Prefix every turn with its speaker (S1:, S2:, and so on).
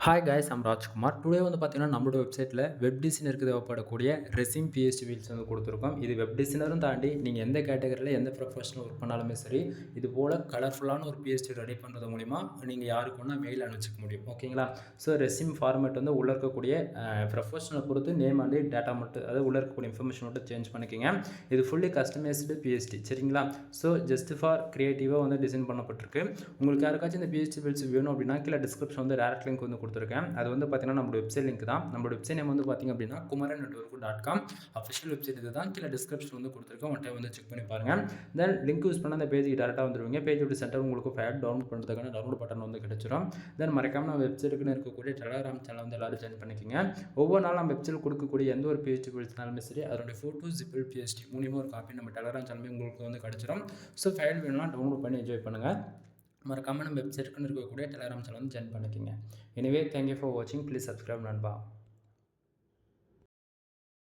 S1: Hi guys, I'm Rajkumar. Today வந்து பார்த்தீங்கன்னா நம்மளோட வெப்சைட்டில் வெப் டிசைனருக்கு தேவைப்படக்கூடிய ரெசிம் பிஎஸ்டி வீல்ஸ் வந்து கொடுத்துருக்கோம். இது வெப் டிசைனரும் தாண்டி நீங்கள் எந்த கேட்டகரியில் எந்த ப்ரொஃபஷனல் ஒர்க் பண்ணாலுமே சரி, இது போல் கலர்ஃபுல்லான ஒரு பிஎஸ்டி ரெடி பண்ணுறது மூலிமா நீங்கள் யாருக்கு வேணால் மெயில் அனுப்பிச்சிக்க முடியும். ஓகேங்களா? ஸோ ரெசிம் ஃபார்மேட் வந்து உள்ளே இருக்கக்கூடிய ப்ரொஃபஷனலை பொறுத்து நேம் அண்ட் டேட்டா மட்டும், அதாவது உள்ளே இருக்கக்கூடிய இன்ஃபர்மேஷன் மட்டும் சேஞ்ச் பண்ணிக்கோங்க. இது ஃபுல்லி கஸ்டமைஸ்டு பிஎஸ்டி, சரிங்களா? ஸோ ஜஸ்ட் ஃபார் க்ரியேட்டிவாக வந்து டிசைன் பண்ணப்பட்டிருக்கு. உங்களுக்கு யாருக்காச்சும் இந்த பிஎஸ்டி வீல்ஸ் வேணும் அப்படின்னா கீழே டிஸ்கிரிப்ஷன் வந்து டேரக்ட் லிங்க் வந்து கொடுத்துருக்கேன். அது வந்து பார்த்தீங்கன்னா நம்மளோட வெப்சைட் லிங்க் தான். நம்மளோட வெப்சைட் நேம் வந்து பார்த்தீங்க அப்படின்னா kumaran.com. அஃபிஷியல் வெப்சைட் இது தான். கீழே டிஸ்கிரிப்ஷன் வந்து கொடுத்துருக்கேன். ஒன் டைம் வந்து செக் பண்ணி பாருங்கள். தென் லிங்க் யூஸ் பண்ண அந்த பேஜுக்கு டேரெக்டாக வந்துடுவீங்க. பேஜோட சென்டர் உங்களுக்கு ஃபைல் டவுன்லோட் பண்ணுறதுக்கான டவுன்லோட் பட்டன் வந்து கிடைச்சிடும். தென் மறக்காமல் நம்ம வெப்சைட்டுக்குன்னு இருக்கக்கூடிய டெலகிராம் சேனல் வந்து எல்லாரும் ஜாயின் பண்ணிக்கோங்க. ஒவ்வொரு நாளும் நம்ம வெப்சைட் கொடுக்கக்கூடிய எந்த ஒரு பிஎஸ்டி வீல்ஸ்னாலுமே சரி, அதனுடைய ஃபோட்டோ ஜிப்பிள் பிஎஸ்டி மூலியமாக ஒரு காப்பி நம்ம டெலகிராம் சேனல் உங்களுக்கு வந்து கிடைச்சிடும். ஸோ ஃபைல் வேணும்னா டவுன்லோட் பண்ணி என்ஜாய் பண்ணுங்கள். மறக்காமல் நம்ம வெப்சைட்டுக்குன்னு இருக்கக்கூடிய டெலகிராம் சேனல் வந்து ஜாயின் பண்ணிக்கோங்க. எனிவே, தேங்க்யூ ஃபார் வாட்சிங். ப்ளீஸ் சப்ஸ்கிரைப் நண்பா.